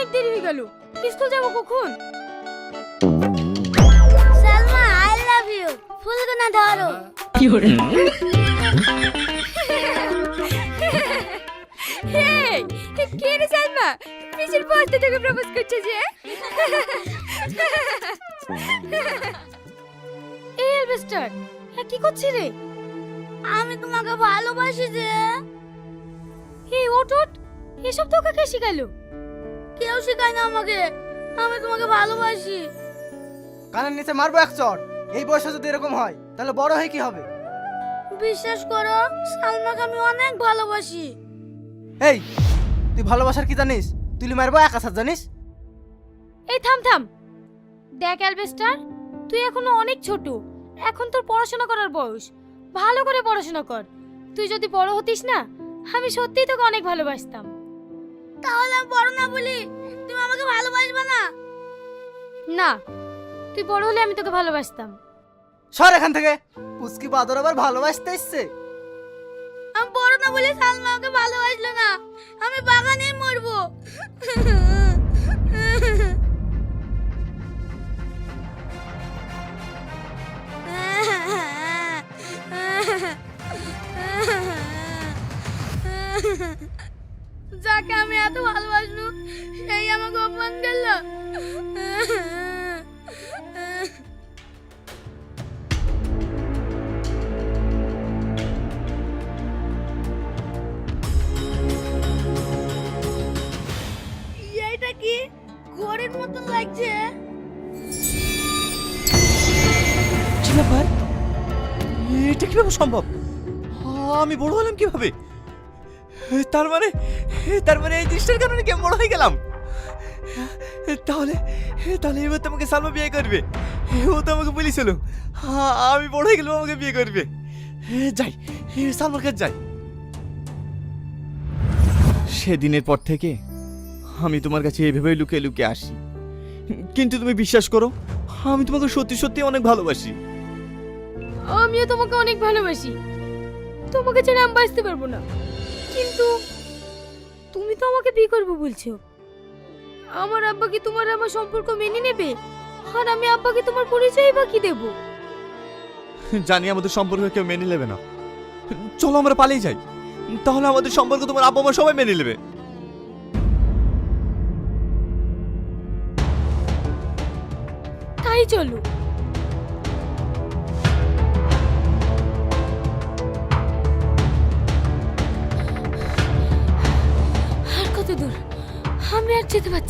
অনেক দেরি হয়ে গেল। স্কুল যাবো কখন? Salma I love you. ফুলগুনা ধরো। হেই, কে রে সালমা? পিছের বসতে তোকে প্রপোজ করছে যে? এই এলবেস্টার, কি করছিস রে? আমি তোমাকে ভালোবাসি যে। এই ওঠ ওঠ, এসব তোকে কে শিখালো? কেউ শেখায় না আমাকে। আমি তোমাকে ভালোবাসি। কানের নিচে মারবো এক চড়। এই বয়সে যদি এরকম হয় তাহলে বড় হয়ে কি হবে? বিশ্বাস করো, সালমাকে আমি অনেক ভালোবাসি। এই, তুই ভালোবাসার কি জানিস? তুই মারবো এক আছাড় জানিস? এই থাম থাম। দেখ এলবেস্টার, তুই এখনো অনেক ছোট। এখন তোর পড়াশোনা করার বয়স। ভালো করে পড়াশোনা কর। তুই যদি বড় হতিস না, আমি সত্যিই তোকে অনেক ভালোবাসতাম। তাহলে আমি বড় না বলি তুমি আমাকে ভালোবাসবে না? না, তুই বড় হলে আমি তোকে ভালোবাসতাম। সর এখান থেকে। পুচকি বাদর আবার ভালোবাসতে এসছে। আমি বড় না বলে সালমা আমাকে ভালোবাসলো না। আমি বাগানেই মরবো। যাকে আমি এত ভালোবাসলু সেই আমাকে অপমান করলো। এইটা কি ঘরের মতন লাগছে? কি ব্যাপার? এটা কিভাবে সম্ভব? আমি বড় হলাম কিভাবে? তার মানে এই দৃষ্টির কারণে কি আমি বড় হয়ে গেলাম? তাহলে তাহলে এবার তো আমাকে সালমা বিয়ে করবে। ও তো আমাকে বলেছিল আমি বড় হয়ে গেলে আমাকে বিয়ে করবে। যাই, সালমার কাছে যাই। সেদিনের পর থেকে আমি তোমার কাছে এইভাবেই লুকিয়ে লুকিয়ে আসি, কিন্তু তুমি বিশ্বাস করো, আমি তোমাকে সত্যি সত্যি অনেক ভালোবাসি। আমিও তোমাকে অনেক ভালোবাসি। তোমাকে ছেড়ে আমি বাঁচতে পারবো না। কিন্তু তুমি তো আমাকে বিয়ে করবে বলছো। আমার আব্বা কি তোমার আমার সম্পর্ক মেনে নেবে? আর আমি আব্বাকে তোমার পরিচয় বা কি দেবো? জানি আমাদের সম্পর্ক কেউ মেনে নেবে না। চলো আমরা পালিয়ে যাই, তাহলে আমাদের সম্পর্ক তোমার আব্বা মা সবাই মেনে নেবে। তাই চলো। আর কত দূর? আমি আর যেতে পারছি